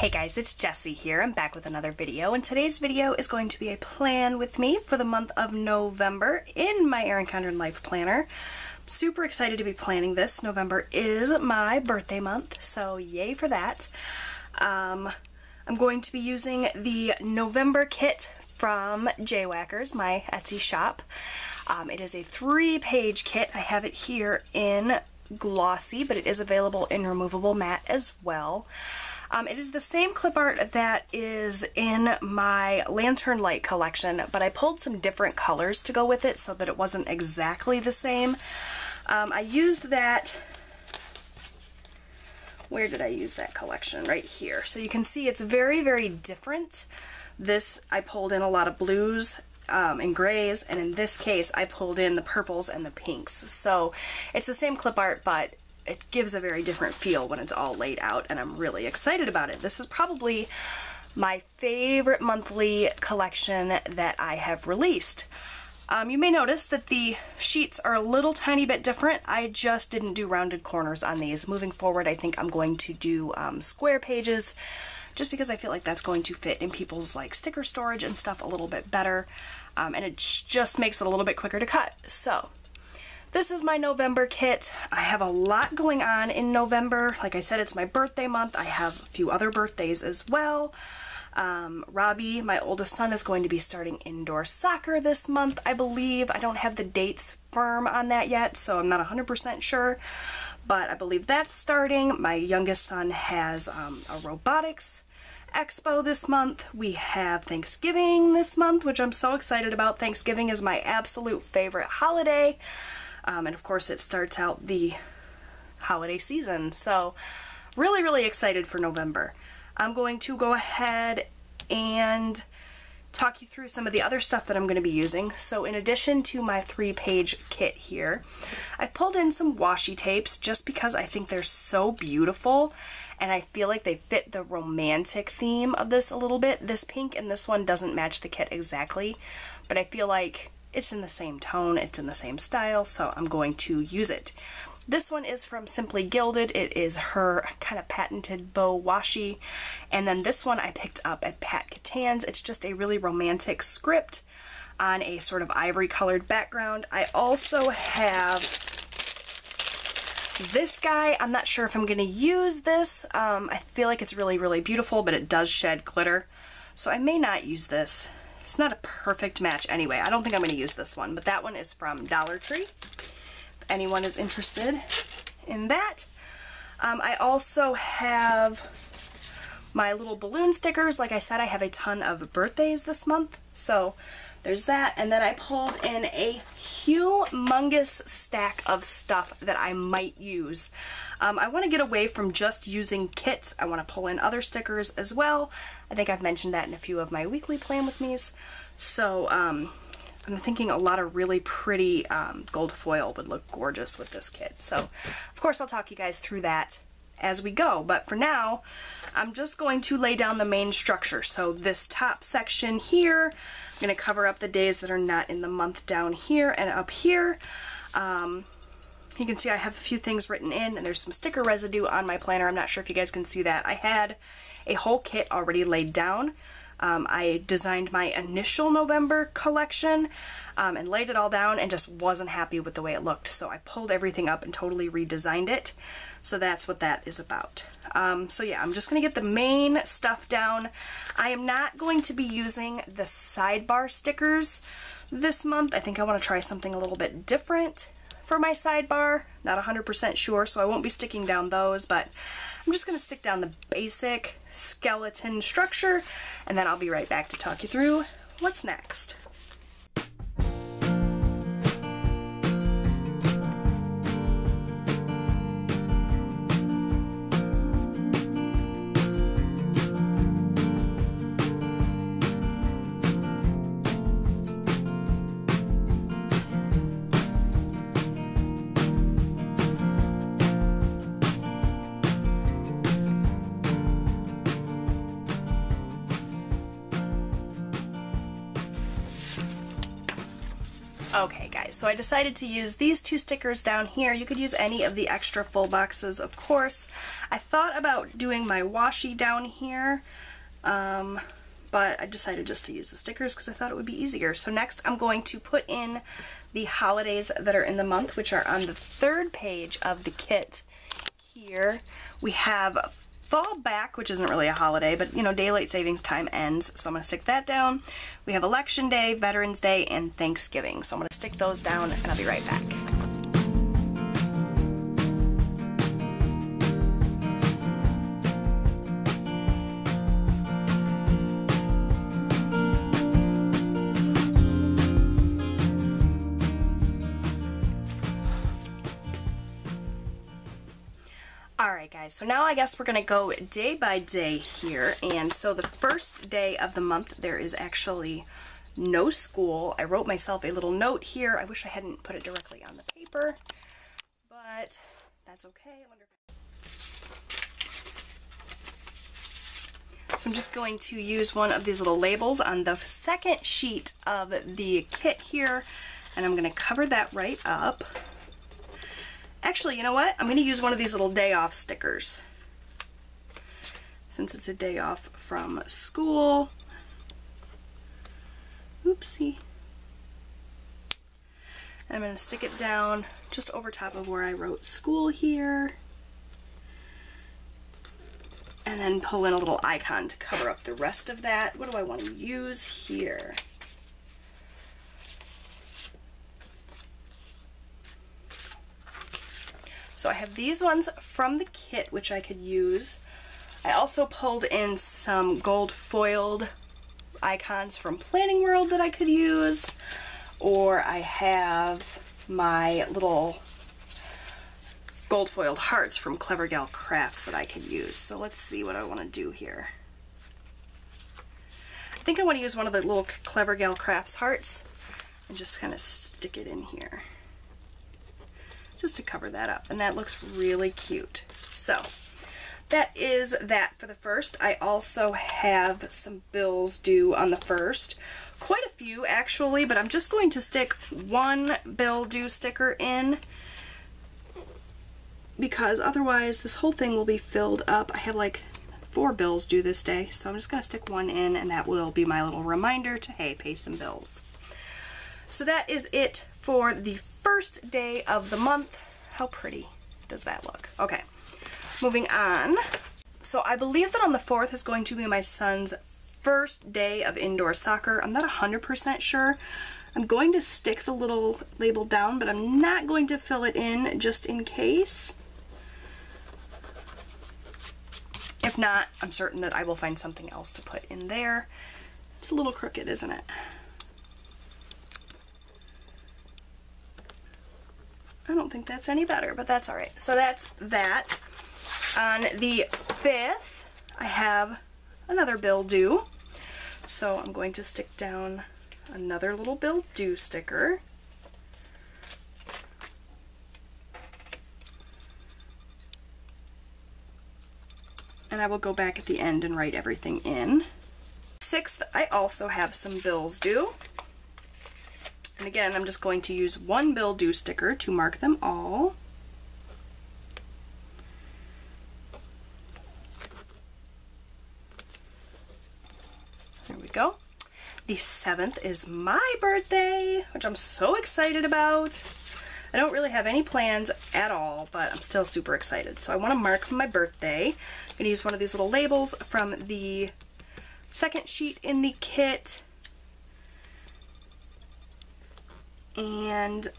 Hey guys, it's Jessie here. I'm back with another video, and today's video is going to be a plan with me for the month of November in my Erin Condren Life Planner. I'm super excited to be planning this. November is my birthday month, so yay for that. I'm going to be using the November kit from Jwhackers, my Etsy shop. It is a 3-page kit. I have it here in glossy, but it is available in removable matte as well. It is the same clip art that is in my Lantern Light collection, but I pulled some different colors to go with it so that it wasn't exactly the same. I used that, where did I use that collection? Right here. So you can see it's very, very different. This, I pulled in a lot of blues and grays, and in this case I pulled in the purples and the pinks. So it's the same clip art, but it gives a very different feel when it's all laid out, and I'm really excited about it. This is probably my favorite monthly collection that I have released. You may notice that the sheets are a little tiny bit different. I just didn't do rounded corners on these. Moving forward, I think I'm going to do square pages, just because I feel like that's going to fit in people's like sticker storage and stuff a little bit better, and it just makes it a little bit quicker to cut. So this is my November kit. I have a lot going on in November. Like I said, it's my birthday month. I have a few other birthdays as well. Robbie, my oldest son, is going to be starting indoor soccer this month, I believe. I don't have the dates firm on that yet, so I'm not 100% sure, but I believe that's starting. My youngest son has a robotics expo this month. We have Thanksgiving this month, which I'm so excited about. Thanksgiving is my absolute favorite holiday. And of course it starts out the holiday season, so really, really excited for November. I'm going to go ahead and talk you through some of the other stuff that I'm going to be using. So in addition to my 3-page kit here, I've pulled in some washi tapes just because I think they're so beautiful, and I feel like they fit the romantic theme of this a little bit. This pink and this one doesn't match the kit exactly, but I feel like it's in the same tone, it's in the same style, so I'm going to use it. This one is from Simply Gilded. It is her kind of patented bow washi. And then this one I picked up at Pat Catan's. It's just a really romantic script on a sort of ivory colored background. I also have this guy. I'm not sure if I'm going to use this. I feel like it's really, really beautiful, but it does shed glitter, so I may not use this. It's not a perfect match anyway. I don't think I'm going to use this one, but that one is from Dollar Tree, if anyone is interested in that. I also have my little balloon stickers. Like I said, I have a ton of birthdays this month, so there's that. And then I pulled in a humongous stack of stuff that I might use. I want to get away from just using kits. I want to pull in other stickers as well. I think I've mentioned that in a few of my weekly plan with me's. So I'm thinking a lot of really pretty gold foil would look gorgeous with this kit. So of course I'll talk you guys through that as we go, but for now I'm just going to lay down the main structure. So this top section here, I'm going to cover up the days that are not in the month down here and up here. You can see I have a few things written in, and there's some sticker residue on my planner. I'm not sure if you guys can see that. I had a whole kit already laid down. I designed my initial November collection and laid it all down and just wasn't happy with the way it looked. So I pulled everything up and totally redesigned it. So that's what that is about. So yeah, I'm just going to get the main stuff down. I am not going to be using the sidebar stickers this month. I think I want to try something a little bit different for my sidebar. Not 100% sure, so I won't be sticking down those, but I'm just going to stick down the basic skeleton structure, and then I'll be right back to talk you through what's next. Okay guys, so I decided to use these 2 stickers down here. You could use any of the extra full boxes, of course. I thought about doing my washi down here, but I decided just to use the stickers because I thought it would be easier. So next I'm going to put in the holidays that are in the month, which are on the 3rd page of the kit. Here we have fall back, which isn't really a holiday, but you know, daylight savings time ends, so I'm going to stick that down. We have Election Day, Veterans Day, and Thanksgiving, so I'm going to stick those down and I'll be right back. Alright guys, so now I guess we're going to go day by day here, and so the first day of the month there is actually no school. I wrote myself a little note here. I wish I hadn't put it directly on the paper, but that's okay. So I'm just going to use one of these little labels on the 2nd sheet of the kit here, and I'm going to cover that right up. Actually, you know what? I'm going to use one of these little day off stickers. Since it's a day off from school. Oopsie. And I'm going to stick it down just over top of where I wrote school here. And then pull in a little icon to cover up the rest of that. What do I want to use here? So I have these ones from the kit, which I could use. I also pulled in some gold foiled icons from Planning World that I could use. Or I have my little gold foiled hearts from Clever Gal Crafts that I could use. So let's see what I want to do here. I think I want to use one of the little Clever Gal Crafts hearts and just kind of stick it in here, just to cover that up, and that looks really cute. So that is that for the first. I also have some bills due on the 1st. Quite a few actually, but I'm just going to stick one bill due sticker in because otherwise this whole thing will be filled up. I have like 4 bills due this day, so I'm just going to stick one in, and that will be my little reminder to, hey, pay some bills. So that is it for the first day of the month. How pretty does that look? Okay, moving on. So I believe that on the 4th is going to be my son's first day of indoor soccer. I'm not 100% sure. I'm going to stick the little label down, but I'm not going to fill it in just in case. If not, I'm certain that I will find something else to put in there. It's a little crooked, isn't it? I don't think that's any better, but that's alright. So that's that. On the 5th, I have another bill due. So I'm going to stick down another little bill due sticker. And I will go back at the end and write everything in. 6th, I also have some bills due. And again, I'm just going to use one bill due sticker to mark them all. There we go. The 7th is my birthday, which I'm so excited about. I don't really have any plans at all, but I'm still super excited. So I want to mark my birthday. I'm going to use one of these little labels from the 2nd sheet in the kit. And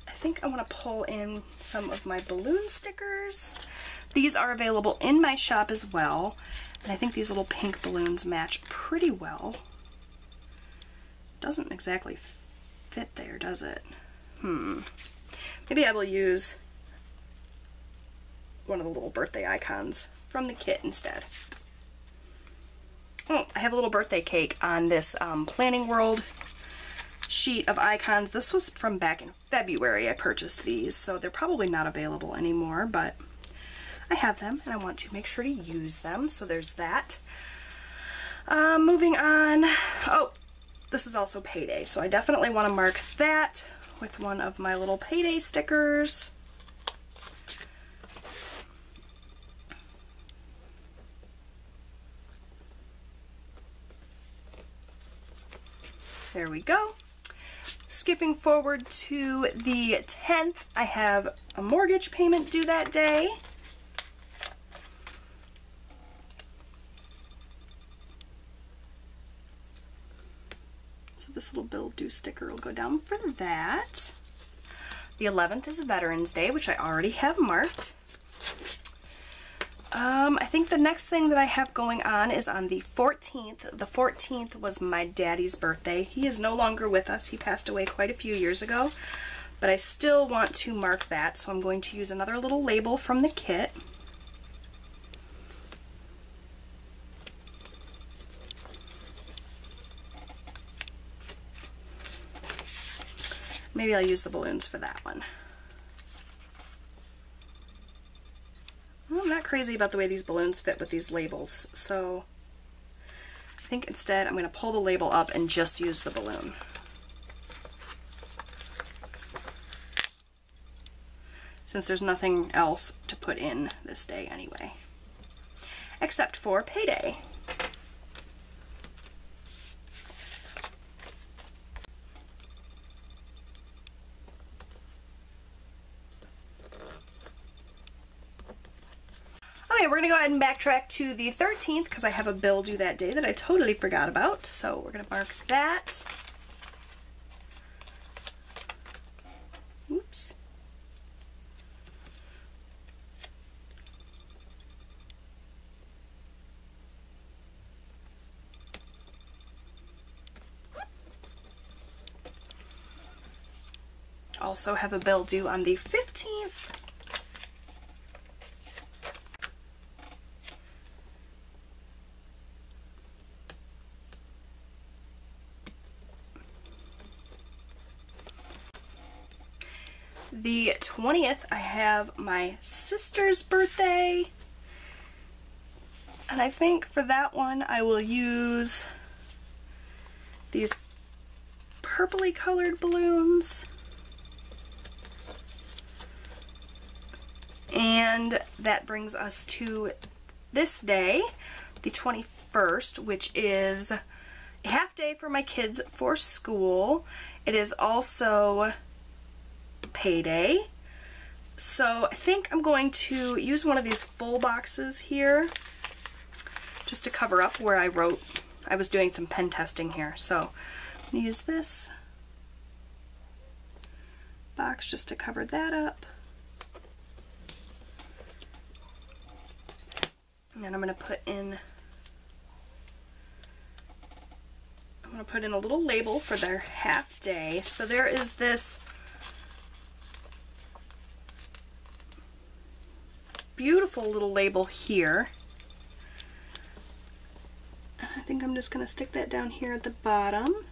I think I want to pull in some of my balloon stickers. These are available in my shop as well, and I think these little pink balloons match pretty well. Doesn't exactly fit there, does it? Maybe I will use one of the little birthday icons from the kit instead. Oh, I have a little birthday cake on this Planning World sheet of icons. This was from back in February I purchased these, so they're probably not available anymore, but I have them and I want to make sure to use them, so there's that. Moving on. Oh, this is also payday, so I definitely want to mark that with one of my little payday stickers. There we go. Skipping forward to the 10th, I have a mortgage payment due that day. So this little bill due sticker will go down for that. The 11th is Veterans Day, which I already have marked. I think the next thing that I have going on is on the 14th. The 14th was my daddy's birthday. He is no longer with us. He passed away quite a few years ago, but I still want to mark that, so I'm going to use another little label from the kit. Maybe I'll use the balloons for that one. I'm not crazy about the way these balloons fit with these labels, so I think instead I'm going to pull the label up and just use the balloon. Since there's nothing else to put in this day anyway, except for payday. Okay, we're going to go ahead and backtrack to the 13th because I have a bill due that day that I totally forgot about. So we're going to mark that. Oops. Also have a bill due on the 15th. The 20th, I have my sister's birthday, and I think for that one I will use these purpley colored balloons. And that brings us to this day, the 21st, which is a half day for my kids for school. It is also payday. So I think I'm going to use one of these full boxes here just to cover up where I was doing some pen testing here. So I'm going to use this box just to cover that up. And then I'm going to put in a little label for their half day. So there is this beautiful little label here. I think I'm just going to stick that down here at the bottom.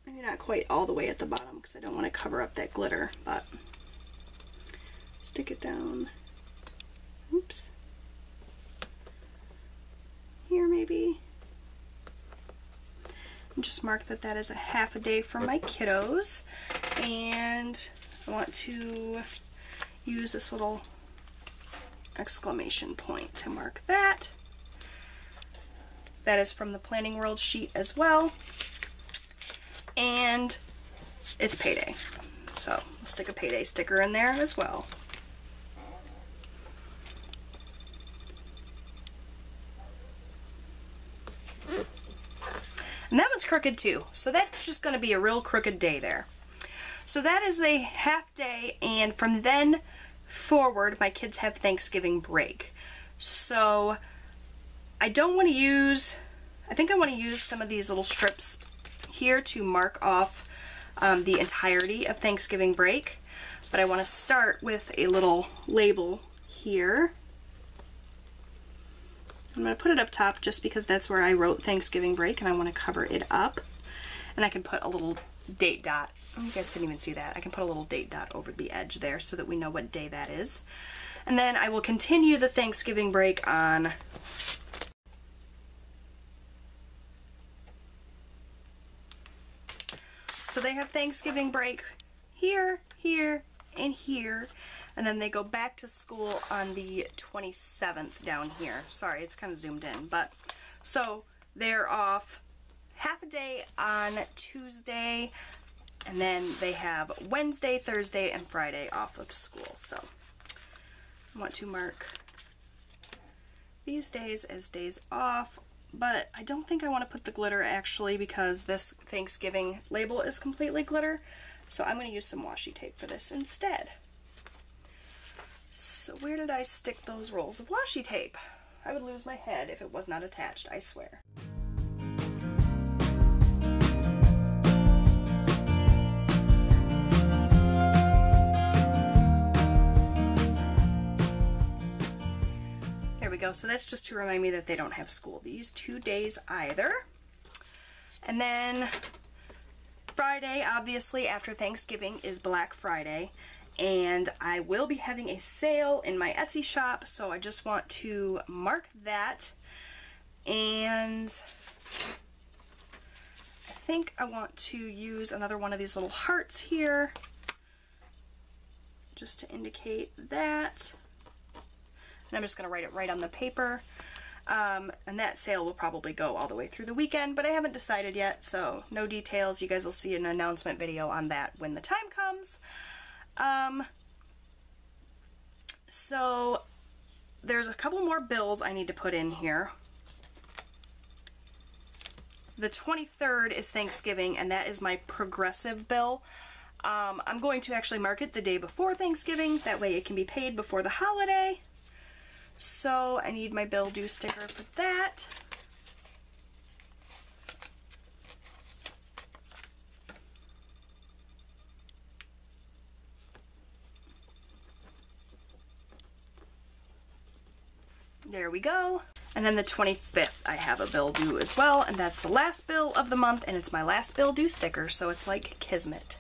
Maybe not quite all the way at the bottom because I don't want to cover up that glitter, but stick it down. Oops. Here maybe. And just mark that that is a half a day for my kiddos. And I want to use this little exclamation point to mark that. That is from the Planning World sheet as well. And it's payday. So I'll stick a payday sticker in there as well. And that one's crooked too. So that's just going to be a real crooked day there. So that is a half day, and from then forward my kids have Thanksgiving break. So I don't want to use, I think I want to use some of these little strips here to mark off the entirety of Thanksgiving break. But I want to start with a little label here. I'm going to put it up top just because that's where I wrote Thanksgiving break and I want to cover it up. And I can put a little date dot. You guys can't even see that. I can put a little date dot over the edge there so that we know what day that is. And then I will continue the Thanksgiving break on they have Thanksgiving break here, here, and here. And then they go back to school on the 27th down here. Sorry, it's kind of zoomed in, but so they're off half a day on Tuesday, and then they have Wednesday, Thursday, and Friday off of school. So I want to mark these days as days off, but I don't think I want to put the glitter actually because this Thanksgiving label is completely glitter. So I'm going to use some washi tape for this instead. So where did I stick those rolls of washi tape? I would lose my head if it was not attached, I swear. There we go. So that's just to remind me that they don't have school these 2 days either. And then Friday, obviously after Thanksgiving, is Black Friday. And I will be having a sale in my Etsy shop, so I just want to mark that. And I think I want to use another one of these little hearts here just to indicate that. And I'm just going to write it right on the paper. And that sale will probably go all the way through the weekend, but I haven't decided yet, so no details. You guys will see an announcement video on that when the time comes. So there's a couple more bills I need to put in here. The 23rd is Thanksgiving, and that is my progressive bill. I'm going to actually mark it the day before Thanksgiving, that way it can be paid before the holiday. So I need my bill due sticker for that. There we go. And then the 25th I have a bill due as well, and that's the last bill of the month, and it's my last bill due sticker, so it's like kismet.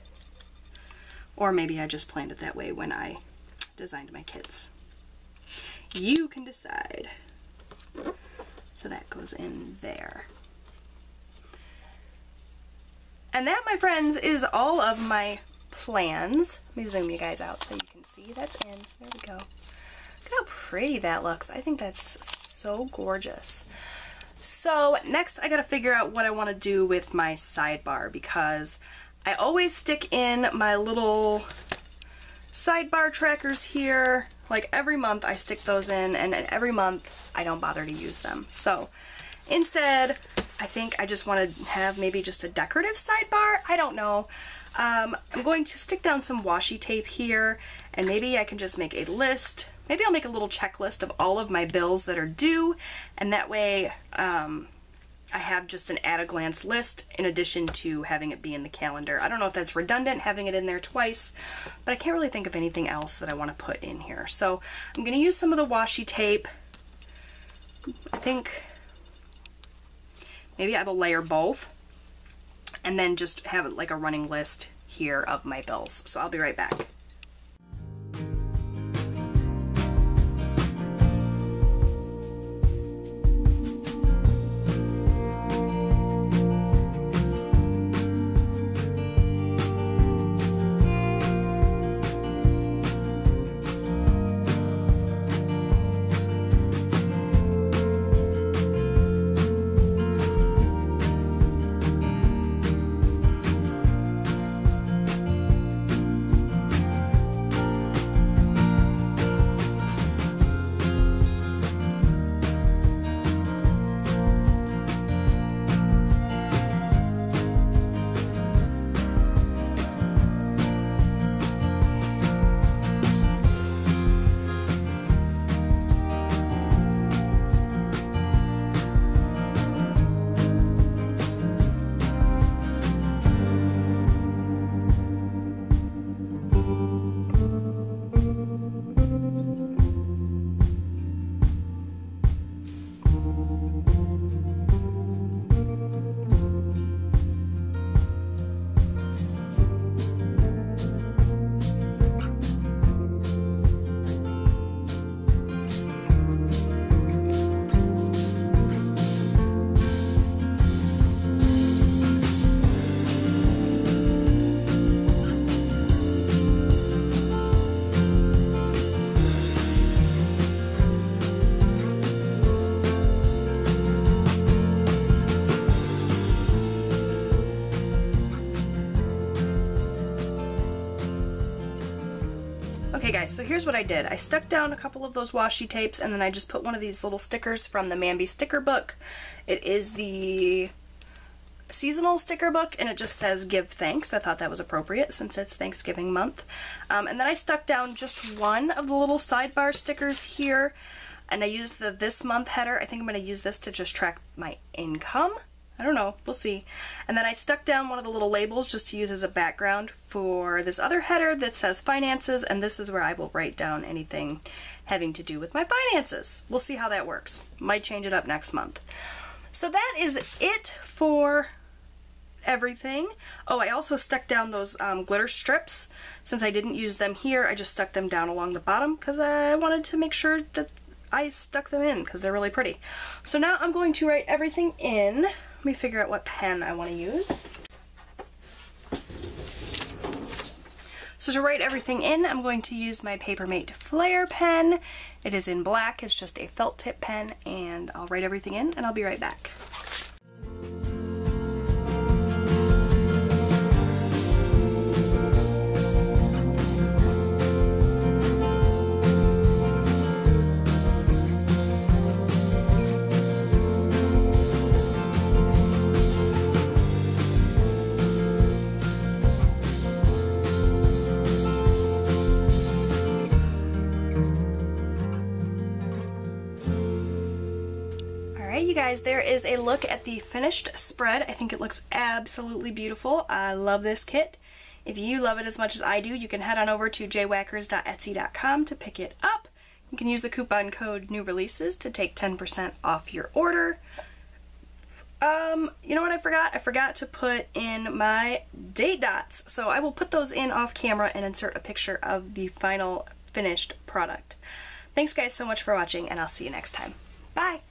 Or maybe I just planned it that way when I designed my kits. You can decide. So that goes in there. And that, my friends, is all of my plans. Let me zoom you guys out so you can see that's in. There we go. Look how pretty that looks. I think that's so gorgeous. So next I gotta figure out what I want to do with my sidebar, because I always stick in my little sidebar trackers here. Like every month I stick those in, and every month I don't bother to use them. So instead I think I just want to have maybe just a decorative sidebar. I don't know. I'm going to stick down some washi tape here, and maybe I can just make a list. Maybe I'll make a little checklist of all of my bills that are due, and that way I have just an at-a-glance list in addition to having it be in the calendar. I don't know if that's redundant, having it in there twice, but I can't really think of anything else that I want to put in here. So I'm going to use some of the washi tape. I think maybe I will layer both and then just have like a running list here of my bills. So I'll be right back. Okay guys, so here's what I did. I stuck down a couple of those washi tapes and then I just put one of these little stickers from the Mambi sticker book. It is the seasonal sticker book and it just says give thanks. I thought that was appropriate since it's Thanksgiving month. And then I stuck down just one of the little sidebar stickers here and I used the this month header. I think I'm going to use this to just track my income. I don't know, we'll see. And then I stuck down one of the little labels just to use as a background for this other header that says finances, and this is where I will write down anything having to do with my finances. We'll see how that works. Might change it up next month. So that is it for everything. Oh, I also stuck down those glitter strips. Since I didn't use them here, I just stuck them down along the bottom because I wanted to make sure that I stuck them in because they're really pretty. So now I'm going to write everything in. Let me figure out what pen I want to use. So to write everything in, I'm going to use my Papermate Flare pen. It is in black, it's just a felt tip pen, and I'll write everything in and I'll be right back. You guys, there is a look at the finished spread. I think it looks absolutely beautiful. I love this kit. If you love it as much as I do, you can head on over to jwhackers.etsy.com to pick it up. You can use the coupon code new releases to take 10% off your order. You know what I forgot? I forgot to put in my date dots. So I will put those in off camera and insert a picture of the final finished product. Thanks guys so much for watching, and I'll see you next time. Bye!